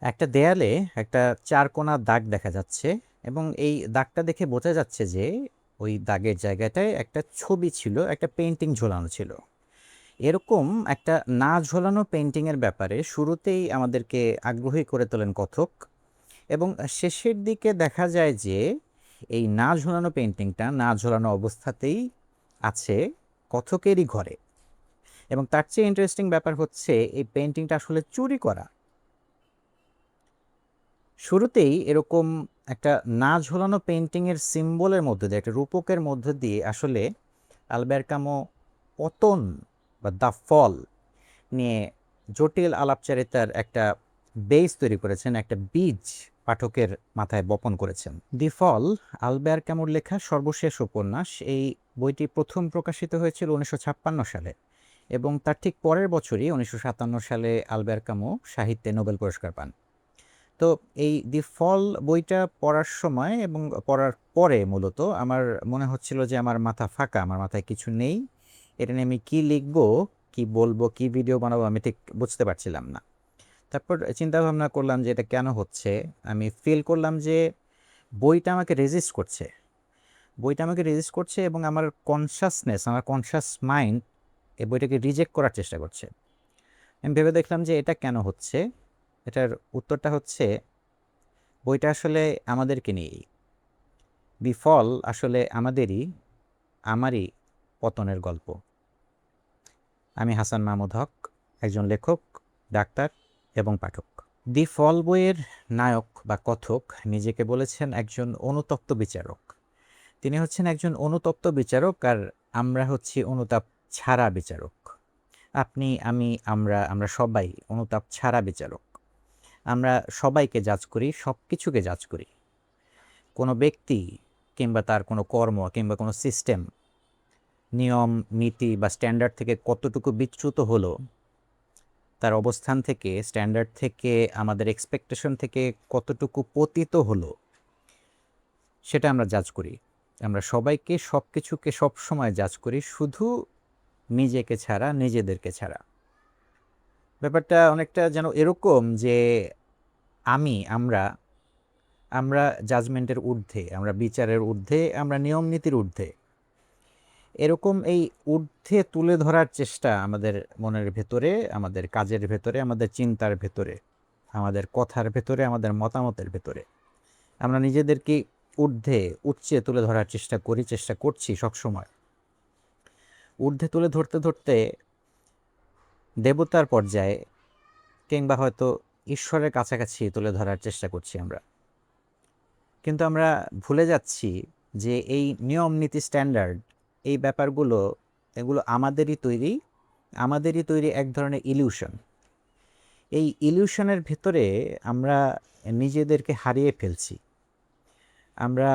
একটা দেয়ালে একটা চারকোনা দাগ দেখা যাচ্ছে এবং এই দাগটা দেখে বোঝা যাচ্ছে যে ওই দাগের জায়গাটায় একটা ছবি ছিল, একটা পেইন্টিং ঝোলানো ছিল। এরকম একটা না ঝোলানো পেইন্টিংয়ের ব্যাপারে শুরুতেই আমাদেরকে আগ্রহী করে তোলেন কথক, এবং শেষের দিকে দেখা যায় যে এই না ঝোলানো পেইন্টিংটা না ঝোলানো অবস্থাতেই আছে কথকেরই ঘরে। এবং তার চেয়ে ইন্টারেস্টিং ব্যাপার হচ্ছে এই পেইন্টিংটা আসলে চুরি করা। শুরুতেই এরকম একটা না ঝোলানো পেইন্টিংয়ের সিম্বলের মধ্যে দিয়ে, একটা রূপকের মধ্যে দিয়ে আসলে আলবের কামো পতন বা দ্য ফল নিয়ে জটিল আলাপচারিতার একটা বেস তৈরি করেছেন, একটা বীজ পাঠকের মাথায় বপন করেছেন। দি ফল আলবেয়ার ক্যামুর লেখা সর্বশেষ উপন্যাস। এই বইটি প্রথম প্রকাশিত হয়েছিল 1956 সালে এবং তার ঠিক পরের বছরই 1957 সালে আলবেয়ার ক্যামু সাহিত্যে নোবেল পুরস্কার পান। তো এই দি ফল বইটা পড়ার সময় এবং পড়ার পরে মূলত আমার মনে হচ্ছিল যে আমার মাথা ফাঁকা, আমার মাথায় কিছু নেই। এটা নিয়ে আমি কি লিখবো, কি বলবো, কি ভিডিও বানাবো আমি ঠিক বুঝতে পারছিলাম না। তারপর চিন্তা ভাবনা করলাম যে এটা কেন হচ্ছে। আমি ফিল করলাম যে বইটা আমাকে রেজিস্ট করছে, বইটা আমাকে রেজিস্ট করছে এবং আমার কনসাসনেস, আমার কনসাস মাইন্ড এই বইটাকে রিজেক্ট করার চেষ্টা করছে। আমি ভেবে দেখলাম যে এটা কেন হচ্ছে। এটার উত্তরটা হচ্ছে বইটা আসলে আমাদেরকে নিয়েই। দি ফল আসলে আমারই পতনের গল্প। আমি হাসান মাহমুদ হক, একজন লেখক, ডাক্তার এবং পাঠক। দি ফল বইয়ের নায়ক বা কথক নিজেকে বলেছেন একজন অনুতপ্ত বিচারক। তিনি হচ্ছেন একজন অনুতপ্ত বিচারক, আর আমরা হচ্ছি অনুতাপ ছাড়া বিচারক। আপনি, আমি, আমরা আমরা সবাই অনুতাপ ছাড়া বিচারক। আমরা সবাইকে জাজ করি, সব কিছুকে জাজ করি। কোনো ব্যক্তি কিংবা তার কোনো কর্ম কিংবা কোনো সিস্টেম নিয়ম, নীতি বা স্ট্যান্ডার্ড থেকে কতটুকু বিচ্যুত হলো, তার অবস্থান থেকে, স্ট্যান্ডার্ড থেকে, আমাদের এক্সপেকটেশন থেকে কতটুকু পতিত হলো, সেটা আমরা জাজ করি। আমরা সবাইকে, সব কিছুকে সবসময় জাজ করি, শুধু নিজেকে ছাড়া, নিজেদেরকে ছাড়া। ব্যাপারটা অনেকটা যেন এরকম যে আমি, আমরা আমরা জাজমেন্টের ঊর্ধ্বে, আমরা বিচারের ঊর্ধ্বে, আমরা নিয়ম নীতির ঊর্ধ্বে। এরকম এই ঊর্ধ্বে তুলে ধরার চেষ্টা আমাদের মনের ভেতরে, আমাদের কাজের ভেতরে, আমাদের চিন্তার ভেতরে, আমাদের কথার ভেতরে, আমাদের মতামতের ভেতরে আমরা নিজেদেরকে ঊর্ধ্বে, উচ্চে তুলে ধরার চেষ্টা করি, চেষ্টা করছি সবসময়। ঊর্ধ্বে তুলে ধরতে ধরতে দেবতার পর্যায়ে কিংবা হয়তো ঈশ্বরের কাছাকাছি তুলে ধরার চেষ্টা করছি আমরা। কিন্তু আমরা ভুলে যাচ্ছি যে এই নিয়ম নীতি স্ট্যান্ডার্ড, এই ব্যাপারগুলো, এগুলো আমাদেরই তৈরি এক ধরনের ইলিউশন। এই ইলিউশনের ভেতরে আমরা নিজেদেরকে হারিয়ে ফেলছি। আমরা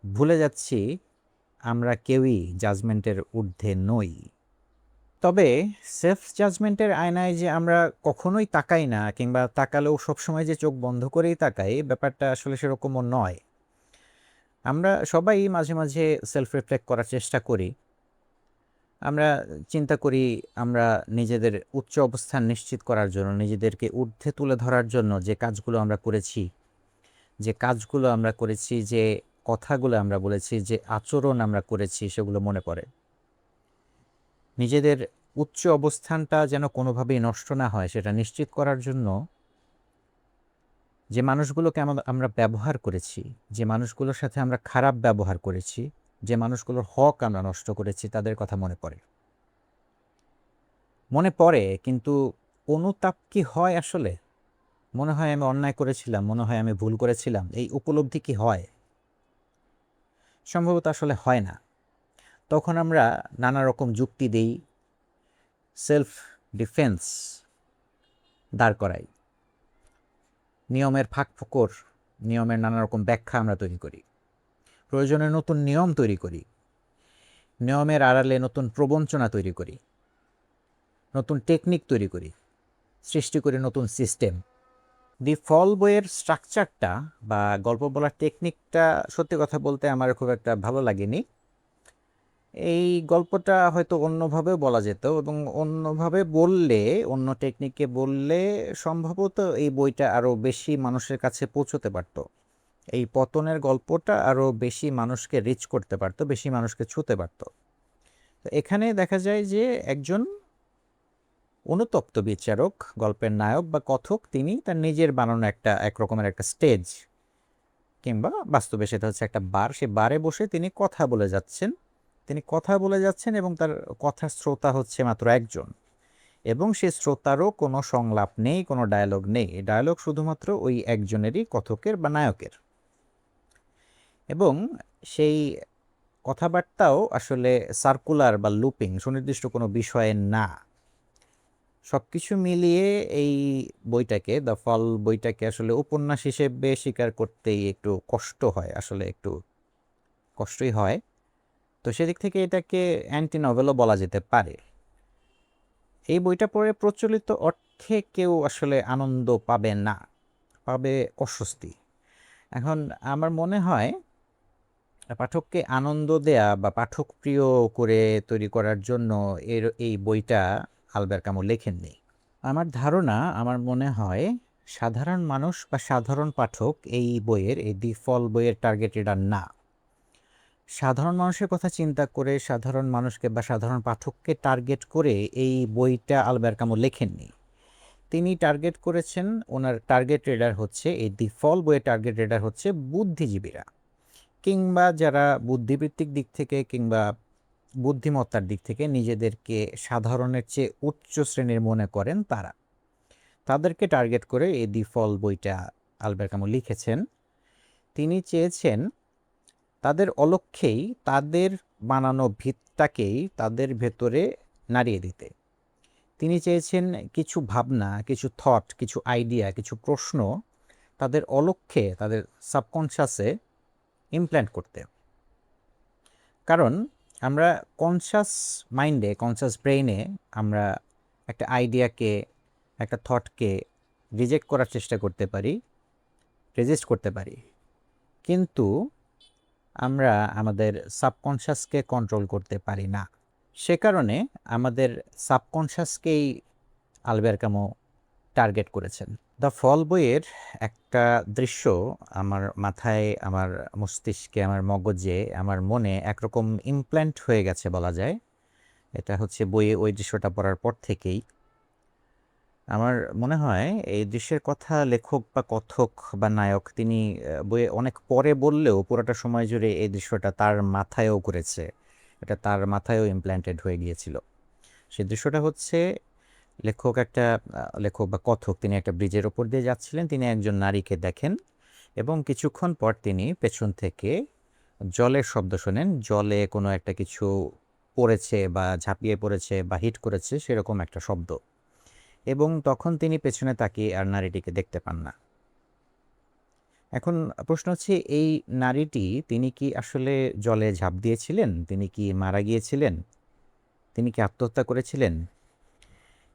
ভুলে যাচ্ছি আমরা কেউই জাজমেন্টের ঊর্ধ্বে নই। তবে সেলফ জাজমেন্টের আয়নায় যে আমরা কখনোই তাকাই না, কিংবা তাকালেও সবসময় যে চোখ বন্ধ করেই তাকাই, ব্যাপারটা আসলে সেরকমও নয়। আমরা সবাই মাঝে মাঝে সেলফ রিফ্লেক্ট করার চেষ্টা করি। আমরা চিন্তা করি আমরা নিজেদের উচ্চ অবস্থান নিশ্চিত করার জন্য, নিজেদেরকে ঊর্ধ্বে তুলে ধরার জন্য যে কাজগুলো আমরা করেছি, যে কথাগুলো আমরা বলেছি, যে আচরণ আমরা করেছি, সেগুলো মনে পড়ে। নিজেদের উচ্চ অবস্থানটা যেন কোনোভাবেই নষ্ট না হয় সেটা নিশ্চিত করার জন্য যে মানুষগুলোকে আমরা ব্যবহার করেছি, যে মানুষগুলোর সাথে আমরা খারাপ ব্যবহার করেছি, যে মানুষগুলোর হক আমরা নষ্ট করেছি, তাদের কথা মনে পড়ে। কিন্তু অনুতাপ কি হয় আসলে? মনে হয় আমি অন্যায় করেছিলাম, মনে হয় আমি ভুল করেছিলাম, এই উপলব্ধি কি হয়? সম্ভবত আসলে হয় না। তখন আমরা নানা রকম যুক্তি দেই, সেলফ ডিফেন্স দাঁড় করাই, নিয়মের ফাঁকফোকর, নিয়মের নানা রকম ব্যাখ্যা আমরা তৈরি করি, প্রয়োজনে নতুন নিয়ম তৈরি করি, নিয়মের আড়ালে নতুন প্রবঞ্চনা তৈরি করি, নতুন টেকনিক তৈরি করি, সৃষ্টি করি নতুন সিস্টেম। দি ফল বইয়ের স্ট্রাকচারটা বা গল্প বলার টেকনিকটা সত্যি কথা বলতে আমার খুব একটা ভালো লাগেনি। এই গল্পটা হয়তো অন্যভাবেও বলা যেত, এবং অন্যভাবে বললে, অন্য টেকনিকে বললে সম্ভবত এই বইটা আরও বেশি মানুষের কাছে পৌঁছতে পারত। এই পতনের গল্পটা আরও বেশি মানুষকে রিচ করতে পারত, বেশি মানুষকে ছুঁতে পারত। তো এখানে দেখা যায় যে একজন অনুতপ্ত বিচারক, গল্পের নায়ক বা কথক, তিনি তার নিজের বানানো এক রকমের একটা স্টেজ, কিংবা বাস্তবে সেটা হচ্ছে একটা বার, সে বারে বসে তিনি কথা বলে যাচ্ছেন। এবং তার কথার শ্রোতা হচ্ছে মাত্র একজন, এবং সে শ্রোতারও কোনো সংলাপ নেই, কোনো ডায়ালগ নেই। ডায়ালগ শুধুমাত্র ওই একজনেরই, কথকের বা নায়কের। এবং সেই কথাবার্তাও আসলে সার্কুলার বা লুপিং, সুনির্দিষ্ট কোনো বিষয়ে না। সবকিছু মিলিয়ে এই বইটাকে, দ্য ফল বইটাকে আসলে উপন্যাস হিসেবে স্বীকার করতেই একটু কষ্ট হয়, আসলে একটু কষ্টই হয়। তো সেদিক থেকে এটাকে অ্যান্টি নভেলও বলা যেতে পারে। এই বইটা পড়ে প্রচলিত অর্থে কেউ আসলে আনন্দ পাবে না, পাবে অস্বস্তি। এখন আমার মনে হয় পাঠককে আনন্দ দেয়া বা পাঠক প্রিয় করে তৈরি করার জন্য এই বইটা আলবের ক্যামু লেখেননি। আমার ধারণা, আমার মনে হয় সাধারণ মানুষ বা সাধারণ পাঠক এই বইয়ের, এই দি ফল বইয়ের টার্গেট রিডার না। সাধারণ মানুষের কথা চিন্তা করে সাধারণ মানুষকে বা সাধারণ পাঠককে টার্গেট করে এই বইটা আলবের ক্যামু লেখেননি। তিনি টার্গেট করেছেন, ওনার টার্গেট রিডার হচ্ছে, এই দি ফল বইয়ের টার্গেট রিডার হচ্ছে বুদ্ধিজীবীরা, কিংবা যারা বুদ্ধিবৃত্তিক দিক থেকে কিংবা বুদ্ধিমত্তার দিক থেকে নিজেদেরকে সাধারণের চেয়ে উচ্চ শ্রেণীর মনে করেন, তাদেরকে টার্গেট করে এই দি ফল বইটা আলবের ক্যামু লিখেছেন। তিনি চেয়েছেন তাদের অলক্ষ্যেই, তাদের বানানো ভিতটাকেই তাদের ভেতরে নাড়িয়ে দিতে। তিনি চেয়েছেন কিছু ভাবনা, কিছু থট, কিছু আইডিয়া, কিছু প্রশ্ন তাদের অলক্ষ্যে, তাদের সাবকনশাসে ইমপ্ল্যান্ট করতে। কারণ আমরা কনশাস মাইন্ডে, কনশাস ব্রেইনে আমরা একটা আইডিয়াকে, একটা থটকে রিজেক্ট করার চেষ্টা করতে পারি, রেজিস্ট করতে পারি, কিন্তু আমরা আমাদের সাবকনশাসকে কন্ট্রোল করতে পারি না। সে কারণে আমাদের সাবকনশাসকেই আলবের ক্যামু টার্গেট করেছেন। দ্য ফল বইয়ের একটা দৃশ্য আমার মাথায়, আমার মস্তিষ্কে, আমার মগজে, আমার মনে একরকম ইমপ্ল্যান্ট হয়ে গেছে বলা যায়। এটা হচ্ছে বইয়ে ওই দৃশ্যটা পড়ার পর থেকেই আমার মনে হয় এই দৃশ্যের কথা লেখক বা কথক বা নায়ক তিনি বইয়ে অনেক পরে বললেও পুরোটা সময় জুড়ে এই দৃশ্যটা তার মাথায়ও করেছে, এটা তার মাথায়ও ইমপ্ল্যান্টেড হয়ে গিয়েছিল। সেই দৃশ্যটা হচ্ছে, লেখক বা কথক তিনি একটা ব্রিজের ওপর দিয়ে যাচ্ছিলেন, তিনি একজন নারীকে দেখেন, এবং কিছুক্ষণ পর তিনি পেছন থেকে জলের শব্দ শোনেন। জলে কোনো একটা কিছু পড়েছে বা ঝাঁপিয়ে পড়েছে বা হিট করেছে, সেরকম একটা শব্দ। এবং তখন তিনি পেছনে তাকিয়ে আর নারীটিকে দেখতে পান না। এখন প্রশ্ন হচ্ছে, এই নারীটি, তিনি কি আসলে জলে ঝাঁপ দিয়েছিলেন? তিনি কি মারা গিয়েছিলেন? তিনি কি আত্মহত্যা করেছিলেন?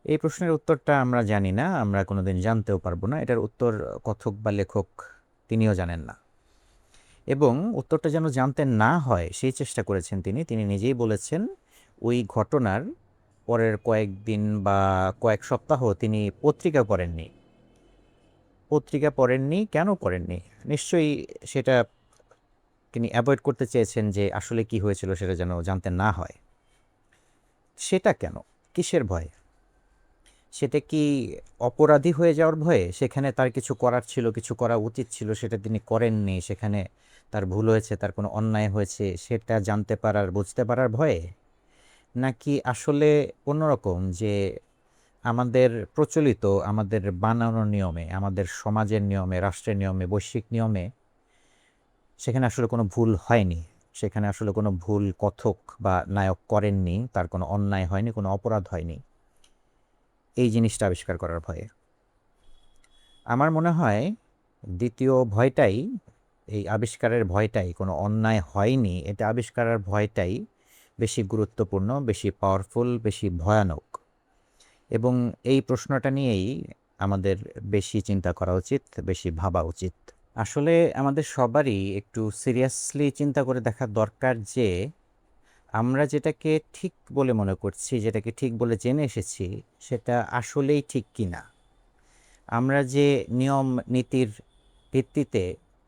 এই প্রশ্নের উত্তরটা আমরা জানি না, আমরা কোনোদিন জানতেও পারবো না। এটার উত্তর কথক বা লেখক তিনিও জানেন না। এবং উত্তরটা যেন জানতে না হয় সেই চেষ্টা করেছেন তিনি। তিনি নিজেই বলেছেন ওই ঘটনার পরের কয়েকদিন বা কয়েক সপ্তাহ তিনি পত্রিকা পড়েননি। পত্রিকা পড়েননি, কেন পড়েননি? নিশ্চয়ই সেটা তিনি অ্যাভয়েড করতে চেয়েছেন, যে আসলে কি হয়েছিল সেটা যেন জানতে না হয়। সেটা কেন? কিসের ভয়? সেটা কি অপরাধী হয়ে যাওয়ার ভয়ে? সেখানে তার কিছু করার ছিল, কিছু করা উচিত ছিল, সেটা তিনি করেননি, সেখানে তার ভুল হয়েছে, তার কোনো অন্যায় হয়েছে, সেটা জানতে পারার, বুঝতে পারার ভয়ে? নাকি আসলে অন্যরকম, যে আমাদের প্রচলিত, আমাদের বানানো নিয়মে, আমাদের সমাজের নিয়মে, রাষ্ট্রের নিয়মে, বৈশ্বিক নিয়মে সেখানে আসলে কোনো ভুল হয়নি, সেখানে আসলে কোনো ভুল কথক বা নায়ক করেননি, তার কোনো অন্যায় হয়নি, কোনো অপরাধ হয়নি, এই জিনিসটা আবিষ্কার করার ভয়ে? আমার মনে হয় দ্বিতীয় ভয়টাই, এই আবিষ্কারের ভয়টাই, কোনো অন্যায় হয়নি এটা আবিষ্কারের ভয়টাই বেশি গুরুত্বপূর্ণ, বেশি পাওয়ারফুল, বেশি ভয়ানক। এবং এই প্রশ্নটা নিয়েই আমাদের বেশি চিন্তা করা উচিত, বেশি ভাবা উচিত। আসলে আমাদের সবারই একটু সিরিয়াসলি চিন্তা করে দেখা দরকার যে আমরা যেটাকে ঠিক বলে মনে করছি, যেটাকে ঠিক বলে জেনে এসেছি, সেটা আসলেই ঠিক কি না। আমরা যে নিয়ম নীতির ভিত্তিতে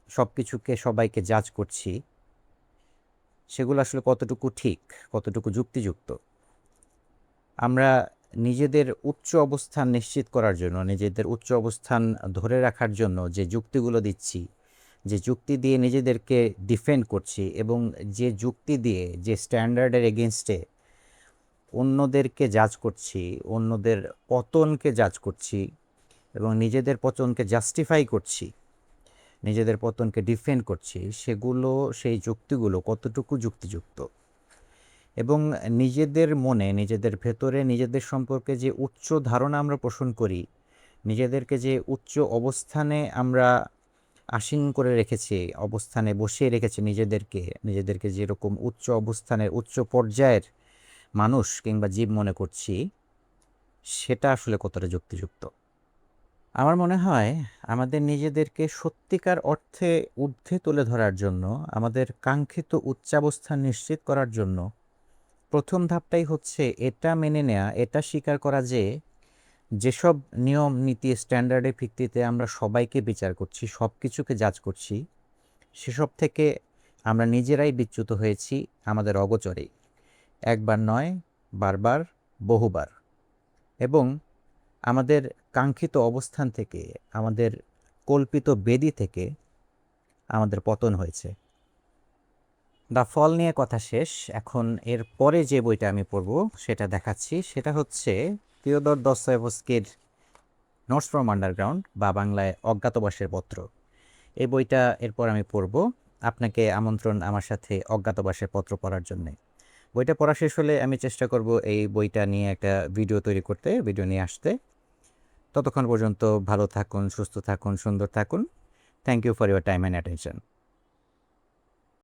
সব কিছুকে সবাইকে জাজ করছি, সেগুলো আসলে কতটুকু ঠিক, কতটুকু যুক্তিযুক্ত। আমরা নিজেদের উচ্চ অবস্থান নিশ্চিত করার জন্য, নিজেদের উচ্চ অবস্থান ধরে রাখার জন্য যে যুক্তিগুলো দিচ্ছি, যে যুক্তি দিয়ে নিজেদেরকে ডিফেন্ড করছি, এবং যে যুক্তি দিয়ে, যে স্ট্যান্ডার্ডের এগেনস্টে অন্যদেরকে জাজ করছি, অন্যদের পতনকে জাজ করছি এবং নিজেদের পতনকে জাস্টিফাই করছি, নিজেদের পতনকে ডিফেন্ড করছি, সেগুলো, সেই যুক্তিগুলো কতটুকু যুক্তিযুক্ত। এবং নিজেদের মনে, নিজেদের ভেতরে নিজেদের সম্পর্কে যে উচ্চ ধারণা আমরা পোষণ করি, নিজেদেরকে যে উচ্চ অবস্থানে আমরা আসীন করে রেখেছি, অবস্থানে বসিয়ে রেখেছি নিজেদেরকে যেরকম উচ্চ অবস্থানের, উচ্চ পর্যায়ের মানুষ কিংবা জীব মনে করছি, সেটা আসলে কতটা যুক্তিযুক্ত। আমার মনে হয় আমাদের নিজেদেরকে সত্যিকার অর্থে ঊর্ধ্বে তুলে ধরার জন্য, আমাদের কাঙ্ক্ষিত উচ্চাবস্থান নিশ্চিত করার জন্য প্রথম ধাপটাই হচ্ছে এটা মেনে নেয়া, এটা স্বীকার করা যে যেসব নিয়ম নীতি স্ট্যান্ডার্ডের ভিত্তিতে আমরা সবাইকে বিচার করছি, সব কিছুকে জাজ করছি, সেসব থেকে আমরা নিজেরাই বিচ্যুত হয়েছি আমাদের অগোচরেই, একবার নয়, বারবার, বহুবার। এবং আমাদের কাঙ্ক্ষিত অবস্থান থেকে, আমাদের কল্পিত বেদি থেকে আমাদের পতন হয়েছে। দ্য ফল নিয়ে কথা শেষ। এখন এর পরে যে বইটা আমি পড়ব সেটা দেখাচ্ছি। সেটা হচ্ছে তিওদর দস্তয়েভস্কির নোটস ফ্রম আন্ডারগ্রাউন্ড, বা বাংলায় অজ্ঞাতবাসের পত্র। এই বইটা এরপর আমি পড়ব। আপনাকে আমন্ত্রণ আমার সাথে অজ্ঞাতবাসের পত্র পড়ার জন্যে। বইটা পড়া শেষ হলে আমি চেষ্টা করব এই বইটা নিয়ে একটা ভিডিও তৈরি করতে, ভিডিও নিয়ে আসতে। ততক্ষণ পর্যন্ত ভালো থাকুন, সুস্থ থাকুন, সুন্দর থাকুন। Thank you for your time and attention.